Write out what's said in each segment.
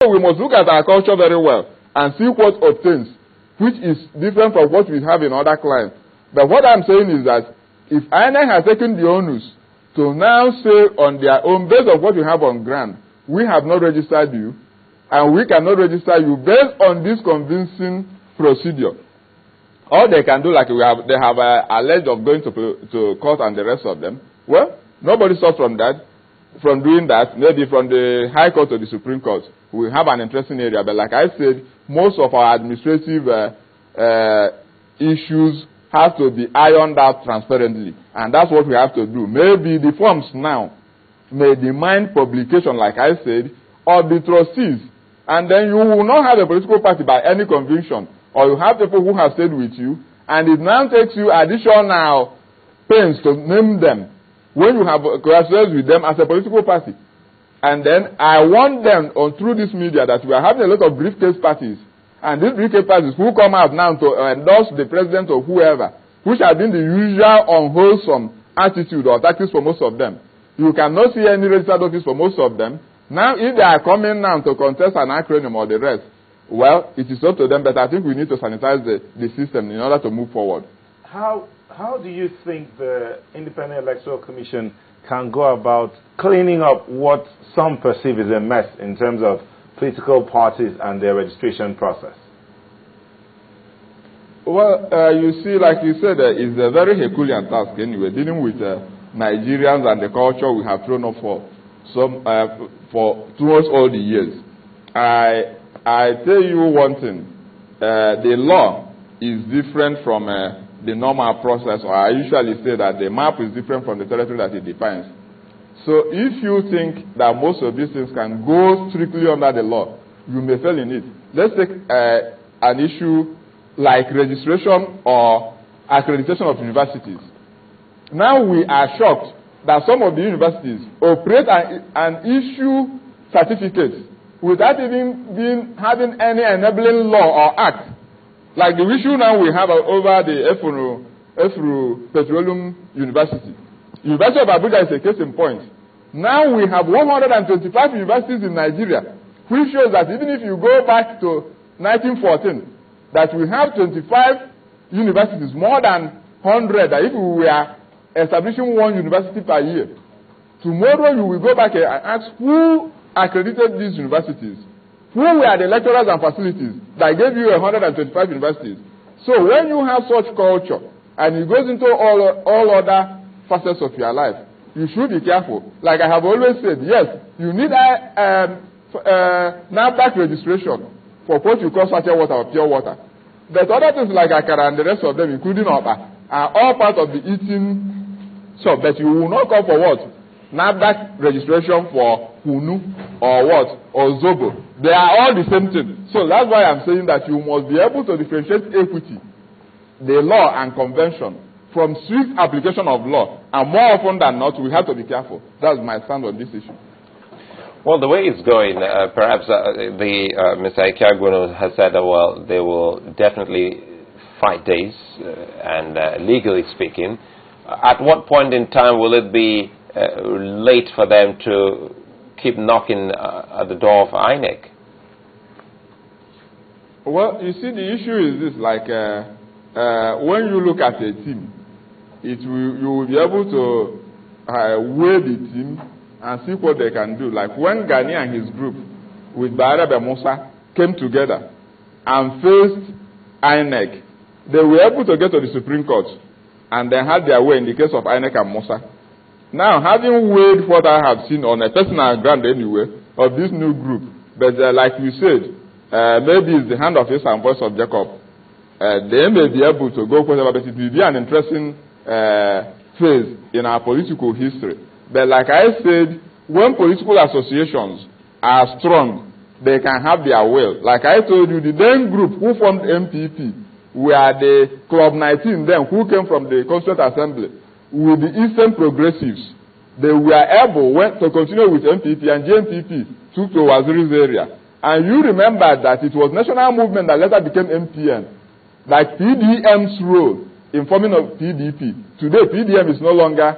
So we must look at our culture very well and see what obtains, which is different from what we have in other clients. But what I'm saying is that if INEC has taken the onus to now say on their own, based on what we have on ground, we have not registered you, and we cannot register you based on this convincing procedure. All they can do, like they have alleged of going to court and the rest of them. Well, nobody stops from doing that. Maybe from the High Court to the Supreme Court, we have an interesting area. But like I said, most of our administrative issues have to be ironed out transparently, and that's what we have to do. Maybe the forms now may demand publication, like I said, of the trustees, and then you will not have a political party by any conviction, or you have people who have stayed with you, and it now takes you additional pains to name them when you have collaborated with them as a political party. And then I want them through this media that we are having a lot of briefcase parties, and these briefcase parties who come out now to endorse the president or whoever, which have been the usual unwholesome attitude or tactics for most of them. You cannot see any registered office for most of them. Now, if they are coming now to contest an acronym or the rest, well, it is up to them, but I think we need to sanitize the system in order to move forward. How do you think the Independent Electoral Commission can go about cleaning up what some perceive as a mess in terms of political parties and their registration process? Well, you see, like you said, it's a very Herculean task anyway, dealing with Nigerians and the culture we have thrown up for towards all the years. I tell you one thing, the law is different from the normal process, or I usually say that the map is different from the territory that it defines. So if you think that most of these things can go strictly under the law, you may fail in it. Let's take an issue like registration or accreditation of universities. Now we are shocked that some of the universities operate and issue certificates without even having any enabling law or act. Like the issue now we have over the Efru Petroleum University. University of Abuja is a case in point. Now we have 125 universities in Nigeria, which shows that even if you go back to 1914, that we have 25 universities, more than 100, that if we were establishing one university per year. Tomorrow you will go back and ask who accredited these universities, who were the lecturers and facilities that gave you 125 universities. So when you have such culture and it goes into all other facets of your life, you should be careful. Like I have always said, yes, you need NAFDAC registration for what you call sachet water or pure water. But other things like akara and the rest of them, including opa, are all part of the eating. So, but you will not come for what? NAFDAC registration for Kunu or what? Or Zobo. They are all the same thing. So that's why I'm saying that you must be able to differentiate equity, the law and convention, from strict application of law. And more often than not, we have to be careful. That's my stand on this issue. Well, the way it's going, perhaps Mr. Ikeagwunu has said that, well, they will definitely fight days, and legally speaking. At what point in time will it be late for them to keep knocking at the door of INEC? Well, you see, the issue is this, like, when you look at a team, you will be able to weigh the team and see what they can do. Like when Gani and his group with Bayarabe Musa came together and faced INEC, they were able to get to the Supreme Court and they had their way in the case of INEC and Musa. Now, having weighed what I have seen on a personal ground anyway of this new group, but like you said, maybe it's the hand of Esau and voice of Jacob. They may be able to go whatever, but it will be an interesting phase in our political history. But like I said, when political associations are strong, they can have their will. Like I told you, the then group who formed MPP were the Club 19 then, who came from the Constituent Assembly, with the Eastern Progressives. They were able to continue with MPP, and GNPP took to Waziri's area. And you remember that it was National Movement that later became MPN, like PDM's role in forming of PDP. Today, PDM is no longer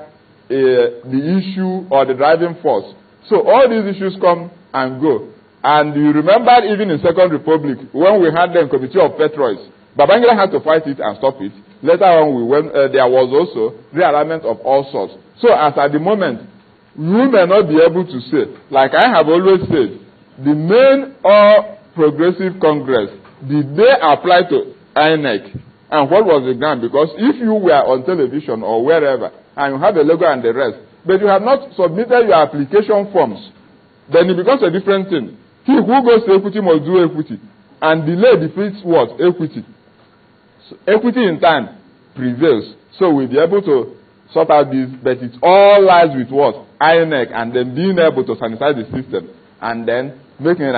the issue or the driving force. So all these issues come and go. And you remember even in Second Republic, when we had the Committee of Petroids, Babangida had to fight it and stop it. Later on, there was also realignment of all sorts. So as at the moment, you may not be able to say, like I have always said, the main All Progressive Congress, did they apply to INEC? And what was the ground? Because if you were on television or wherever, and you have a logo and the rest, but you have not submitted your application forms, then it becomes a different thing. He who goes to equity must do equity. And delay defeats what? Equity. So equity in time prevails. So we'll be able to sort out this, but it all lies with what? INEC, and then being able to sanitize the system, and then make the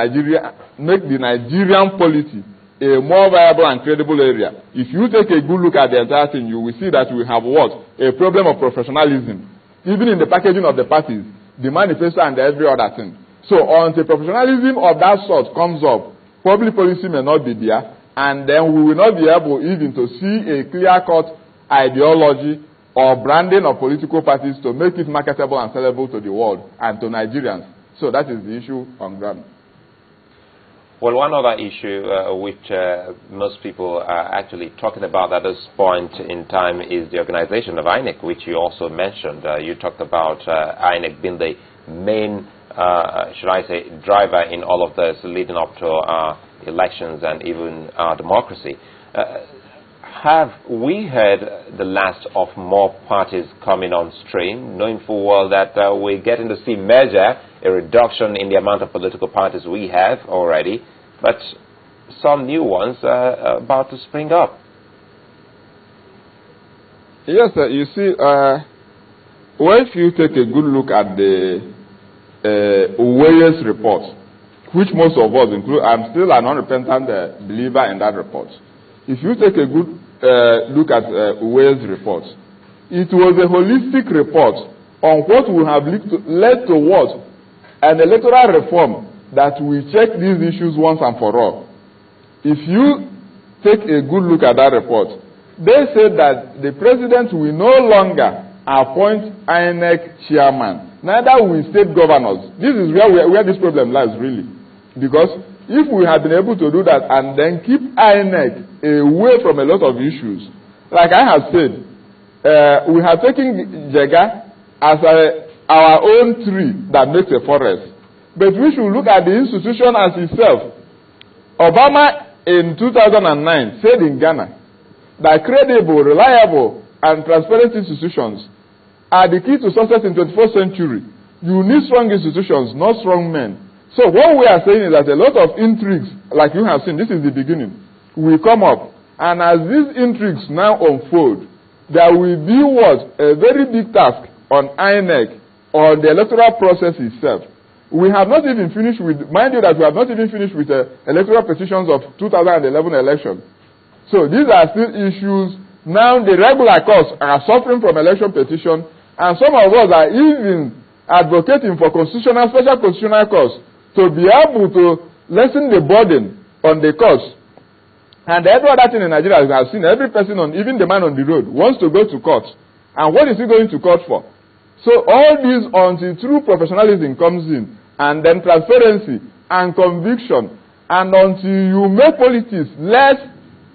Nigerian polity a more viable and credible area. If you take a good look at the entire thing, you will see that we have what? A problem of professionalism. Even in the packaging of the parties, the manifesto and every other thing. So until professionalism of that sort comes up, public policy may not be there, and then we will not be able even to see a clear-cut ideology or branding of political parties to make it marketable and sellable to the world and to Nigerians. So that is the issue on ground. Well, one other issue which most people are actually talking about at this point in time is the organization of INEC, which you also mentioned. You talked about INEC being the main, should I say, driver in all of this leading up to elections and even democracy. Have we heard the last of more parties coming on stream, knowing full well that we're getting to see a reduction in the amount of political parties we have already, but some new ones are about to spring up? Yes, sir. You see, well, if you take a good look at the Uweye's report, which most of us include, I'm still an unrepentant believer in that report. If you take a good look at Uweye's report, it was a holistic report on what would have led to what? An electoral reform that will check these issues once and for all. If you take a good look at that report, they said that the president will no longer appoint INEC chairman, neither will state governors. This is where this problem lies, really. Because if we had been able to do that and then keep INEC away from a lot of issues, like I have said, we have taken Jega as our own tree that makes a forest. But we should look at the institution as itself. Obama in 2009 said in Ghana that credible, reliable, and transparent institutions are the key to success in the 21st century. You need strong institutions, not strong men. So what we are saying is that a lot of intrigues, like you have seen, this is the beginning, will come up. And as these intrigues now unfold, there will be what? A very big task on INEC, on the electoral process itself. We have not even finished with, mind you that we have not even finished with the electoral petitions of 2011 election. So these are still issues. Now the regular courts are suffering from election petition, and some of us are even advocating for special constitutional courts to be able to lessen the burden on the courts. And every other thing in Nigeria, we have seen every person, even the man on the road, wants to go to court. And what is he going to court for? So all these, until true professionalism comes in, and then transparency and conviction, and until you make politics less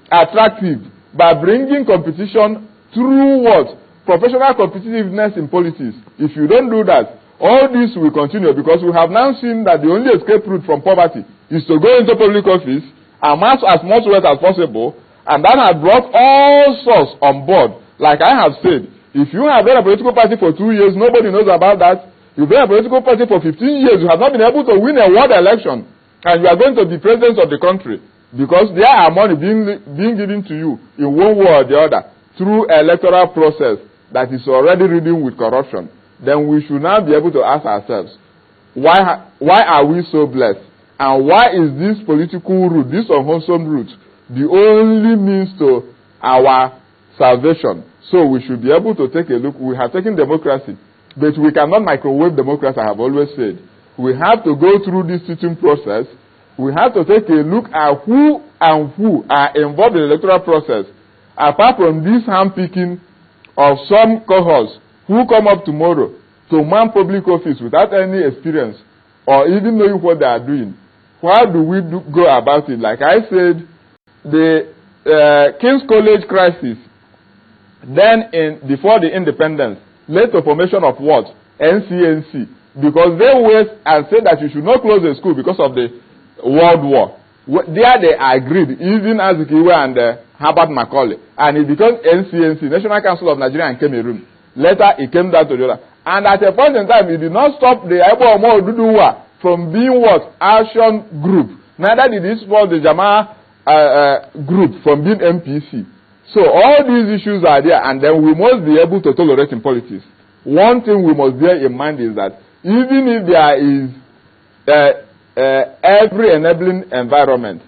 attractive by bringing competition through what? Professional competitiveness in politics. If you don't do that, all this will continue, because we have now seen that the only escape route from poverty is to go into public office, amass as much wealth as possible, and that has brought all sorts on board. Like I have said, if you have been a political party for 2 years, nobody knows about that. You've been a political party for 15 years, you have not been able to win a world election, and you are going to be president of the country, because there are money being given to you in one way or the other through electoral process that is already ridden with corruption. Then we should now be able to ask ourselves, why are we so blessed? And why is this political route, this unwholesome route, the only means to our salvation? So we should be able to take a look. We have taken democracy, but we cannot microwave democracy, I have always said. We have to go through this teaching process. We have to take a look at who are involved in the electoral process, apart from this handpicking of some cohorts who come up tomorrow to man public office without any experience or even knowing what they are doing. how do we go about it? Like I said, the King's College crisis, then before the independence, led to formation of what? NCNC. Because they went and said that you should not close the school because of the World War. There they agreed, even Azikiwe and Herbert Macaulay. And it became NCNC, National Council of Nigeria and Cameroon. Later, it came down to the other. And at a point in time, it did not stop the Igbo Omo Oduduwa from being what? Action group. Neither did it stop the Jama group from being MPC. So all these issues are there, and then we must be able to tolerate in politics. One thing we must bear in mind is that even if there is every enabling environment,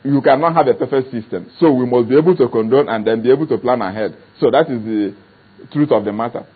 you cannot have a perfect system. So we must be able to condone and then be able to plan ahead. So that is the truth of the matter.